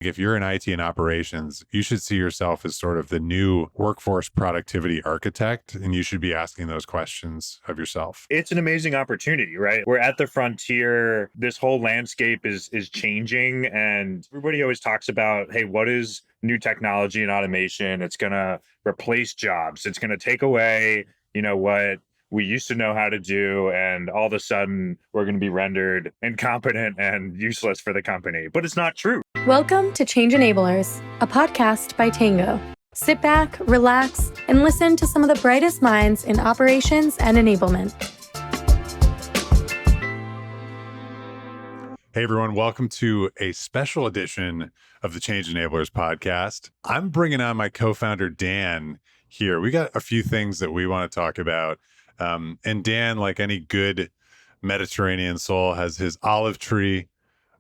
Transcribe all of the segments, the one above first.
If you're in IT and operations, you should see yourself as sort of the new workforce productivity architect, and you should be asking those questions of yourself. It's an amazing opportunity, right? We're at the frontier. This whole landscape is changing, and everybody always talks about, hey, what is new technology and automation? It's going to replace jobs. It's going to take away, what we used to know how to do, and all of a sudden we're going to be rendered incompetent and useless for the company. But it's not true. Welcome to Change Enablers, a podcast by Tango. Sit back, relax, and listen to some of the brightest minds in operations and enablement. Hey everyone, welcome to a special edition of the Change Enablers podcast. I'm bringing on my co-founder, Dan, here. We got a few things that we want to talk about. And Dan, like any good Mediterranean soul, has his olive tree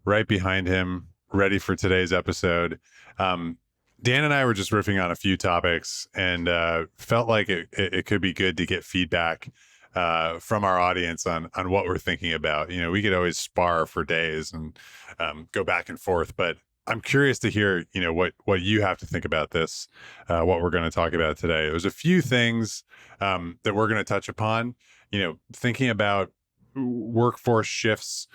right behind him, ready for today's episode. Dan and I were just riffing on a few topics and felt like it could be good to get feedback from our audience on what we're thinking about. We could always spar for days and go back and forth, but I'm curious to hear, what you have to think about this, what we're going to talk about today. There's a few things that we're going to touch upon, thinking about workforce shifts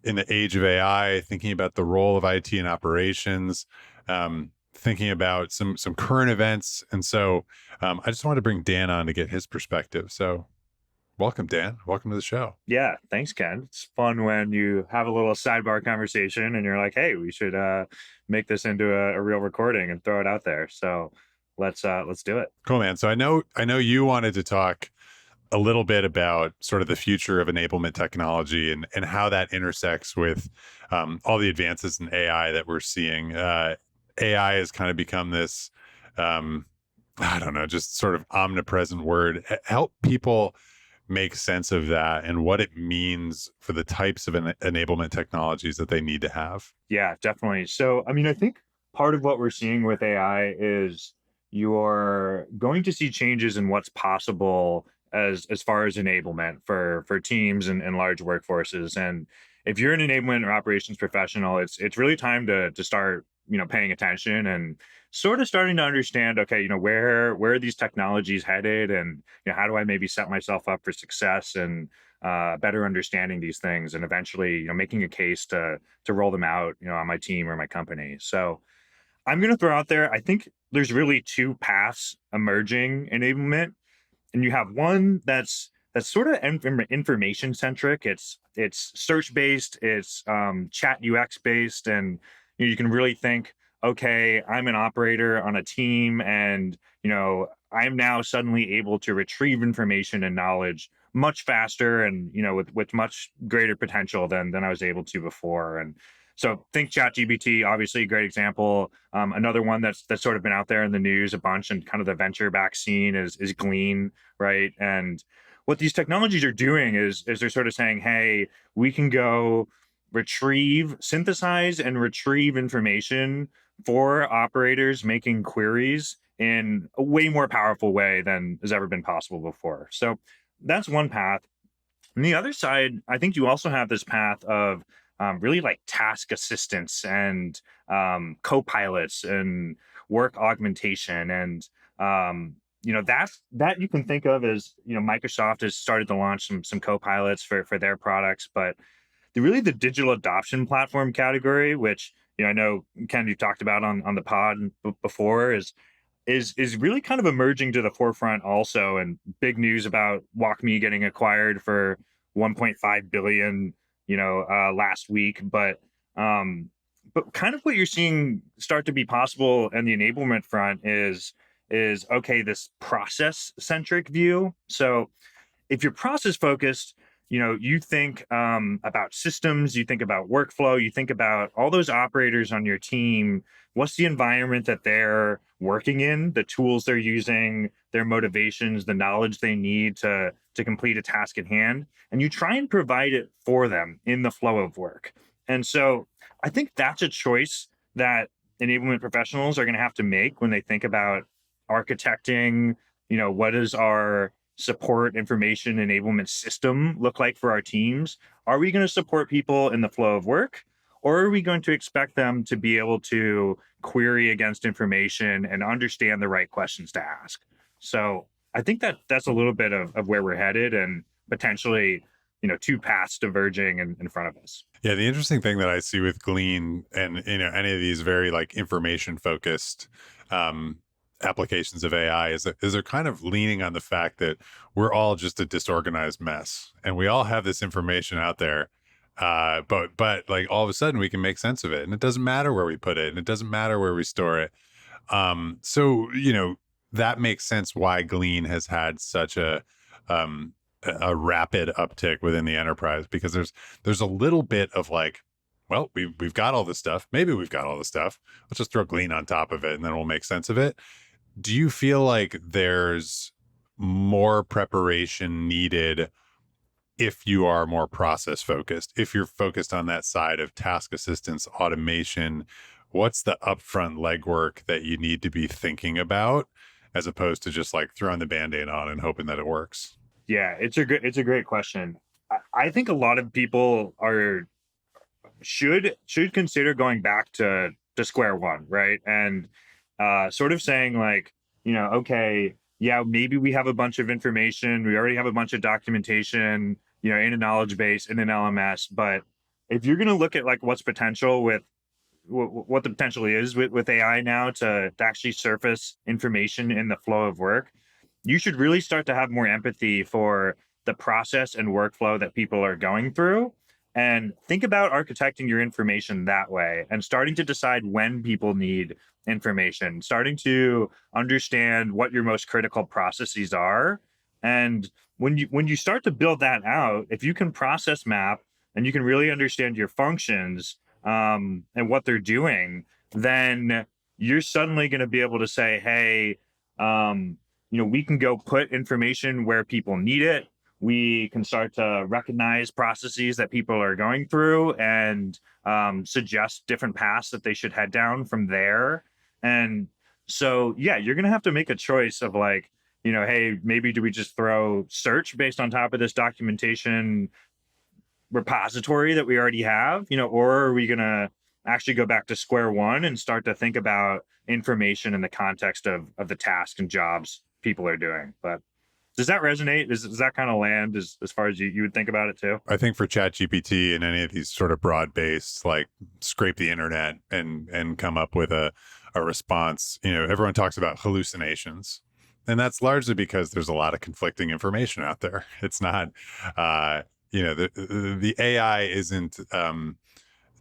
in the age of AI, thinking about the role of IT and operations, thinking about some current events. And so I just wanted to bring Dan on to get his perspective. So welcome, Dan. Welcome to the show. Yeah, thanks, Ken. It's fun when you have a little sidebar conversation and you're like, hey, we should make this into a real recording and throw it out there. So let's do it. Cool, man. So I know you wanted to talk a little bit about sort of the future of enablement technology and how that intersects with all the advances in AI that we're seeing. AI has kind of become this, just sort of omnipresent word. Help people make sense of that and what it means for the types of enablement technologies that they need to have. Yeah, definitely. So, I think part of what we're seeing with AI is you're going to see changes in what's possible as far as enablement for teams and large workforces. And if you're an enablement or operations professional, it's really time to start paying attention and sort of starting to understand, okay, where are these technologies headed, and how do I maybe set myself up for success and better understanding these things, and eventually making a case to roll them out on my team or my company. So I'm going to throw out there, I think there's really two paths emerging enablement. And you have one that's sort of information centric. It's search based, it's chat UX based, and you can really think, okay, I'm an operator on a team, and I'm now suddenly able to retrieve information and knowledge much faster, and with much greater potential than I was able to before. And so think ChatGPT, obviously a great example. Another one that's sort of been out there in the news a bunch and kind of the venture back scene is Glean, right? And what these technologies are doing is they're sort of saying, hey, we can go synthesize and retrieve information for operators making queries in a way more powerful way than has ever been possible before. So that's one path. On the other side, I think you also have this path of really like task assistance and copilots and work augmentation. And, that you can think of as, Microsoft has started to launch some copilots for their products, but the digital adoption platform category, which, I know, Ken, you've talked about on the pod before, is really kind of emerging to the forefront also. And big news about WalkMe getting acquired for 1.5 billion, last week. But kind of what you're seeing start to be possible in the enablement front is okay, this process-centric view. So if you're process focused, you think about systems, you think about workflow, you think about all those operators on your team. What's the environment that they're working in, the tools they're using, their motivations, the knowledge they need to complete a task at hand, and you try and provide it for them in the flow of work. And so I think that's a choice that enablement professionals are going to have to make when they think about architecting, what is our support information enablement system look like for our teams? Are we going to support people in the flow of work, or are we going to expect them to be able to query against information and understand the right questions to ask? So I think that that's a little bit of where we're headed, and potentially, two paths diverging in front of us. Yeah, the interesting thing that I see with Glean and any of these very like information focused applications of AI is that they're kind of leaning on the fact that we're all just a disorganized mess, and we all have this information out there. But like all of a sudden we can make sense of it, and it doesn't matter where we put it, and it doesn't matter where we store it. So that makes sense why Glean has had such a rapid uptick within the enterprise, because there's a little bit of like, well, we've got all this stuff. Maybe we've got all this stuff. Let's just throw Glean on top of it, and then we'll make sense of it. Do you feel like there's more preparation needed if you are more process focused, if you're focused on that side of task assistance, automation? What's the upfront legwork that you need to be thinking about, as opposed to just like throwing the Band-Aid on and hoping that it works? Yeah, it's a great question. I think a lot of people should consider going back to square one, right? And sort of saying like, okay, yeah, maybe we have a bunch of information, we already have a bunch of documentation, in a knowledge base, in an LMS. But if you're going to look at like what's potential with what the potential is with AI now to actually surface information in the flow of work, you should really start to have more empathy for the process and workflow that people are going through, and think about architecting your information that way, and starting to decide when people need information, starting to understand what your most critical processes are. And when you start to build that out, if you can process map and you can really understand your functions and what they're doing, then you're suddenly going to be able to say, hey, we can go put information where people need it. We can start to recognize processes that people are going through and suggest different paths that they should head down from there. And so, yeah, you're going to have to make a choice of like, hey, maybe do we just throw search based on top of this documentation repository that we already have, or are we going to actually go back to square one and start to think about information in the context of the tasks and jobs people are doing? But does that resonate? Does that kind of land as far as you would think about it too? I think for ChatGPT and any of these sort of broad-based, like scrape the internet and come up with a response, everyone talks about hallucinations. And that's largely because there's a lot of conflicting information out there. It's not, the AI isn't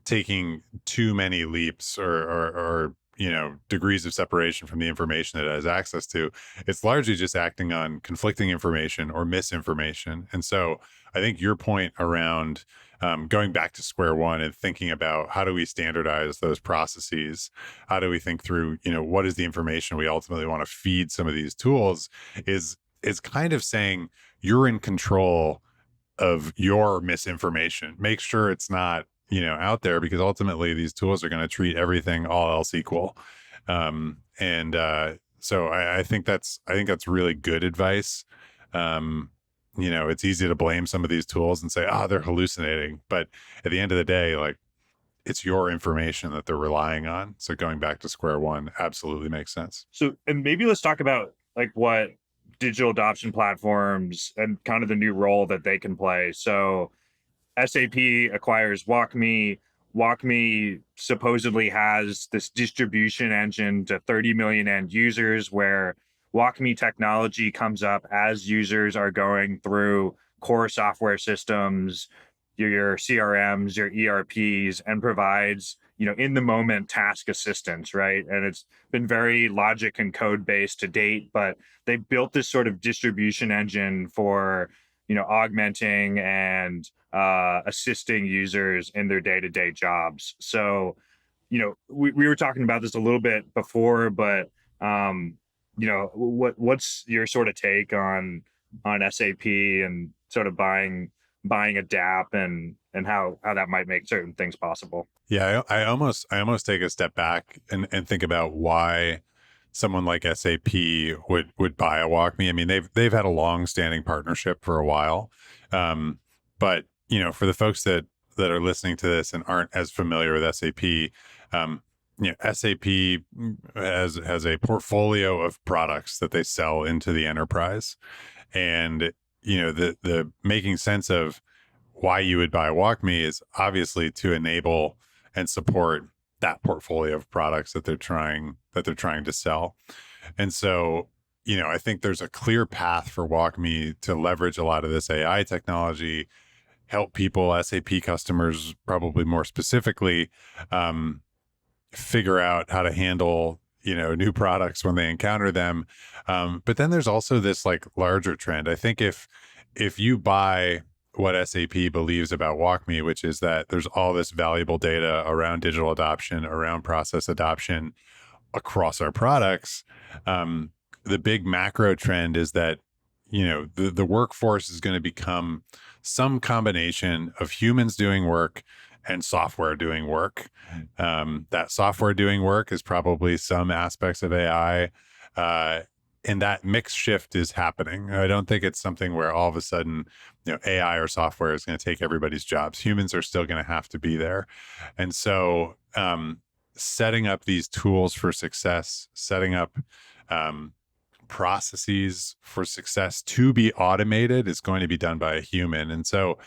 taking too many leaps or degrees of separation from the information that it has access to. It's largely just acting on conflicting information or misinformation. And so I think your point around going back to square one and thinking about how do we standardize those processes, how do we think through, what is the information we ultimately want to feed some of these tools, is kind of saying you're in control of your misinformation. Make sure it's not out there, because ultimately these tools are going to treat everything all else equal. So I think that's really good advice. It's easy to blame some of these tools and say, they're hallucinating. But at the end of the day, like, it's your information that they're relying on. So going back to square one absolutely makes sense. So, and maybe let's talk about like what digital adoption platforms and kind of the new role that they can play. So SAP acquires WalkMe. WalkMe supposedly has this distribution engine to 30 million end users, where WalkMe technology comes up as users are going through core software systems, your CRMs, your ERPs, and provides, in the moment task assistance, right? And it's been very logic and code based to date, but they built this sort of distribution engine for, augmenting and assisting users in their day-to-day jobs. So, we were talking about this a little bit before, but what's your sort of take on SAP and sort of buying a DAP and how that might make certain things possible? Yeah, I almost take a step back and think about why someone like SAP would buy a WalkMe. I mean, they've had a long-standing partnership for a while, but for the folks that that are listening to this and aren't as familiar with SAP, SAP has a portfolio of products that they sell into the enterprise, and the making sense of why you would buy WalkMe is obviously to enable and support that portfolio of products that they're trying to sell. And so, I think there's a clear path for WalkMe to leverage a lot of this AI technology, help people, SAP customers, probably more specifically, figure out how to handle new products when they encounter them. But then there's also this like larger trend. I think if you buy what SAP believes about WalkMe, which is that there's all this valuable data around digital adoption, around process adoption across our products, the big macro trend is that the workforce is going to become some combination of humans doing work and software doing work. That software doing work is probably some aspects of AI, and that mix shift is happening. I don't think it's something where all of a sudden, AI or software is going to take everybody's jobs. Humans are still going to have to be there, and so setting up these tools for success, setting up processes for success to be automated is going to be done by a human. And so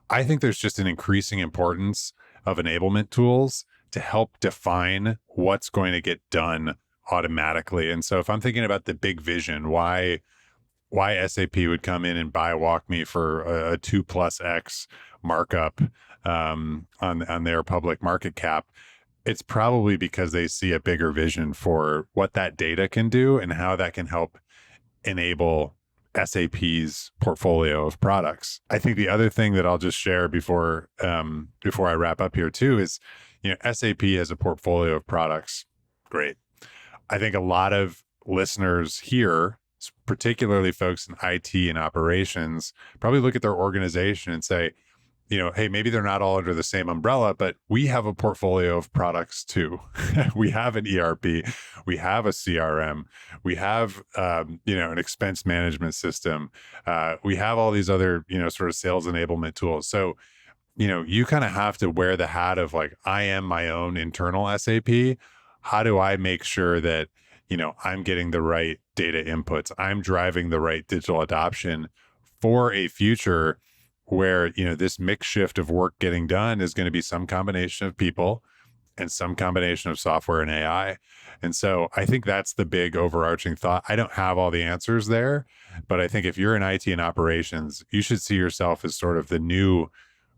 I think there's just an increasing importance of enablement tools to help define what's going to get done automatically. And so if I'm thinking about the big vision, why SAP would come in and buy WalkMe for a 2+X markup on their public market cap, it's probably because they see a bigger vision for what that data can do and how that can help enable SAP's portfolio of products. I think the other thing that I'll just share before I wrap up here too is, SAP has a portfolio of products. Great. I think a lot of listeners here, particularly folks in IT and operations, probably look at their organization and say, hey, maybe they're not all under the same umbrella, but we have a portfolio of products too. We have an ERP, we have a CRM, we have, an expense management system. We have all these other, sort of sales enablement tools. So, you kind of have to wear the hat of like, I am my own internal SAP. How do I make sure that, I'm getting the right data inputs? I'm driving the right digital adoption for a future where, this mix shift of work getting done is going to be some combination of people and some combination of software and AI. And so I think that's the big overarching thought. I don't have all the answers there, but I think if you're in IT and operations, you should see yourself as sort of the new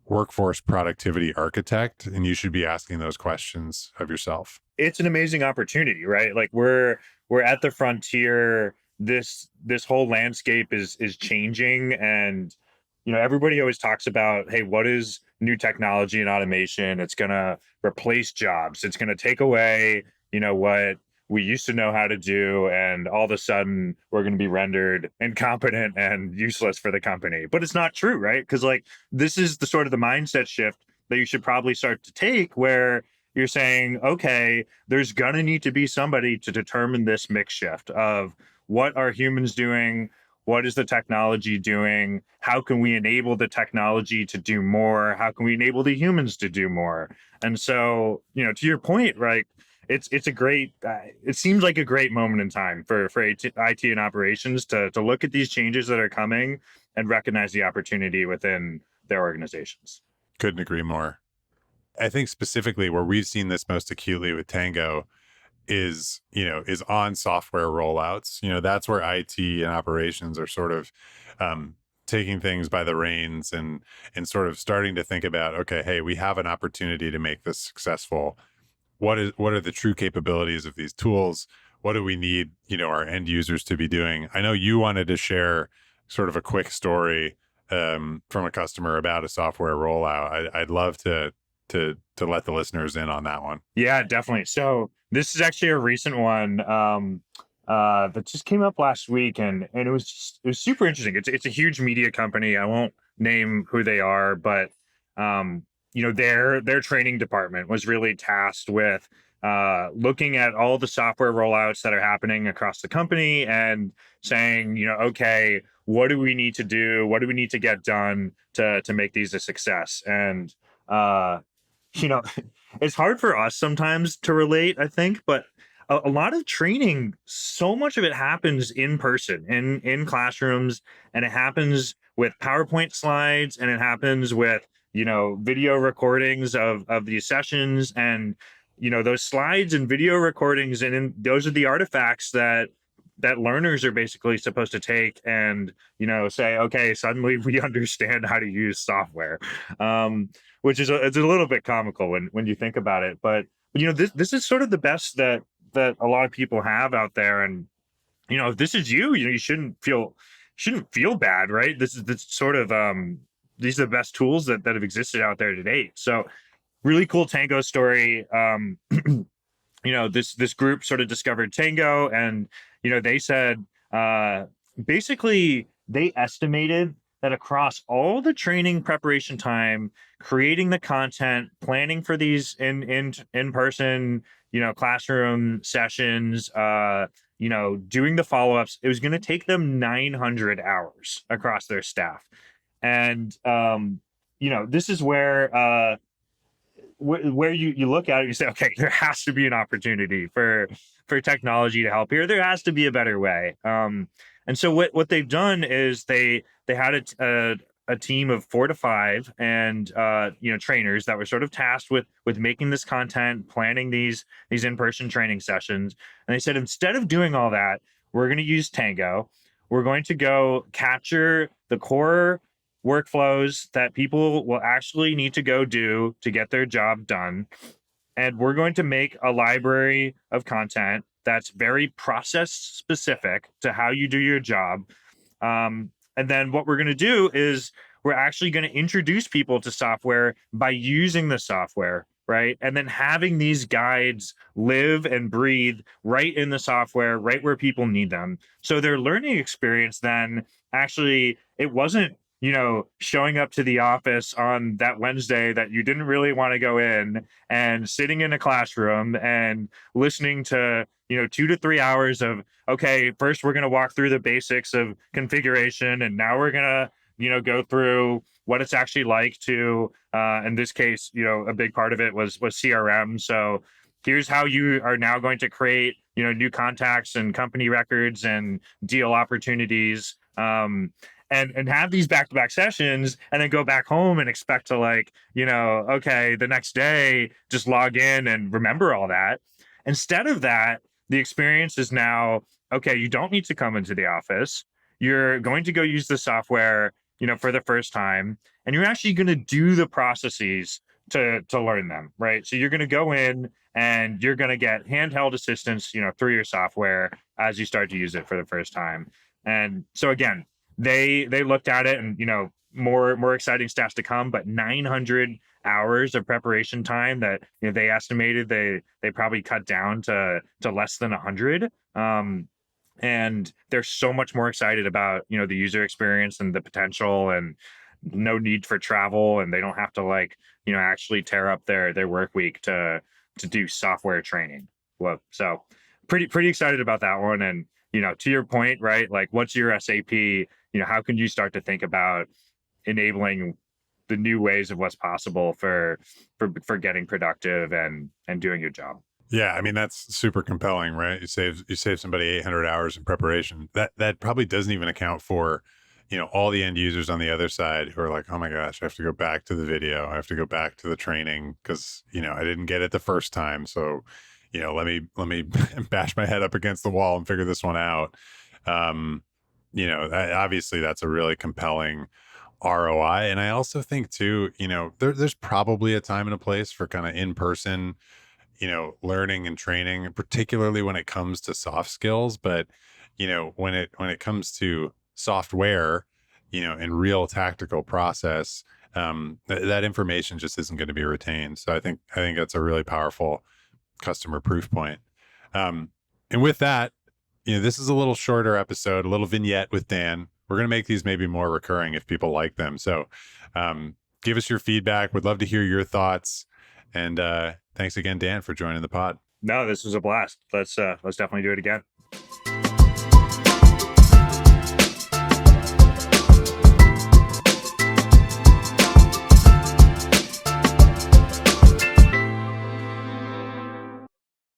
workforce productivity architect, and you should be asking those questions of yourself. It's an amazing opportunity, right? Like we're at the frontier. This whole landscape is changing, and everybody always talks about, hey, what is new technology and automation? It's going to replace jobs. It's going to take away, what we used to know how to do. And all of a sudden we're going to be rendered incompetent and useless for the company. But it's not true, right? Because like, this is the sort of the mindset shift that you should probably start to take, where you're saying, okay, there's going to need to be somebody to determine this mix shift of what are humans doing? What is the technology doing? How can we enable the technology to do more? How can we enable the humans to do more? And so, to your point, right, it's a great, it seems like a great moment in time for IT and operations to look at these changes that are coming and recognize the opportunity within their organizations. Couldn't agree more. I think specifically where we've seen this most acutely with Tango is on software rollouts. That's where IT and operations are sort of taking things by the reins and sort of starting to think about, okay, hey, we have an opportunity to make this successful. What are the true capabilities of these tools? What do we need, our end users to be doing? I know you wanted to share sort of a quick story from a customer about a software rollout. I'd love to let the listeners in on that one. Yeah, definitely. So this is actually a recent one that just came up last week, and it was super interesting. It's a huge media company. I won't name who they are, but their training department was really tasked with looking at all the software rollouts that are happening across the company and saying, okay, what do we need to do? What do we need to get done to make these a success? And you know, it's hard for us sometimes to relate, I think, but a lot of training, so much of it happens in person, in classrooms, and it happens with PowerPoint slides, and it happens with, video recordings of these sessions, and those slides and video recordings, and those are the artifacts that learners are basically supposed to take and say, okay, suddenly we understand how to use software, which is it's a little bit comical when you think about it. But this is sort of the best that a lot of people have out there, and if this is you shouldn't feel bad, right? This sort of these are the best tools that have existed out there to date. So really cool Tango story. This group sort of discovered Tango, and they said basically they estimated that across all the training preparation time, creating the content, planning for these in person classroom sessions, doing the follow-ups, it was going to take them 900 hours across their staff. And this is where you look at it, you say, okay, there has to be an opportunity for technology to help here. There has to be a better way. And so what they've done is they had a team of 4 to 5 and trainers that were sort of tasked with making this content, planning these in-person training sessions. And they said, instead of doing all that, we're going to use Tango. We're going to go capture the core workflows that people will actually need to go do to get their job done. And we're going to make a library of content that's very process specific to how you do your job. And then what we're going to do is we're actually going to introduce people to software by using the software, right? And then having these guides live and breathe right in the software, right where people need them. So their learning experience then actually, it wasn't showing up to the office on that Wednesday that you didn't really want to go in and sitting in a classroom and listening to, 2 to 3 hours of, okay, first we're going to walk through the basics of configuration. And now we're going to, go through what it's actually like to, in this case, a big part of it was CRM. So here's how you are now going to create, new contacts and company records and deal opportunities. And have these back-to-back sessions and then go back home and expect to okay, the next day, just log in and remember all that. Instead of that, the experience is now, okay, you don't need to come into the office. You're going to go use the software, for the first time, and you're actually going to do the processes to learn them, right? So you're going to go in and you're going to get handheld assistance, through your software as you start to use it for the first time. And so again, they looked at it and, more exciting stats to come, but 900 hours of preparation time that they estimated they probably cut down to less than 100. And they're so much more excited about, the user experience and the potential, and no need for travel. And they don't have to actually tear up their work week to do software training. Well, so pretty excited about that one. And, to your point, right? Like, what's your SAP? How can you start to think about enabling the new ways of what's possible for getting productive and doing your job? Yeah, I mean, that's super compelling, right? You save somebody 800 hours in preparation. That probably doesn't even account for, all the end users on the other side who are like, oh my gosh, I have to go back to the video. I have to go back to the training because, I didn't get it the first time. So, let me bash my head up against the wall and figure this one out. Obviously that's a really compelling ROI. And I also think too, there's probably a time and a place for kind of in-person, learning and training, particularly when it comes to soft skills. But, when it comes to software, and real tactical process, that information just isn't going to be retained. So I think that's a really powerful customer proof point. And with that, this is a little shorter episode, a little vignette with Dan. We're going to make these maybe more recurring if people like them. So give us your feedback. We'd love to hear your thoughts. And thanks again, Dan, for joining the pod. No, this was a blast. Let's definitely do it again.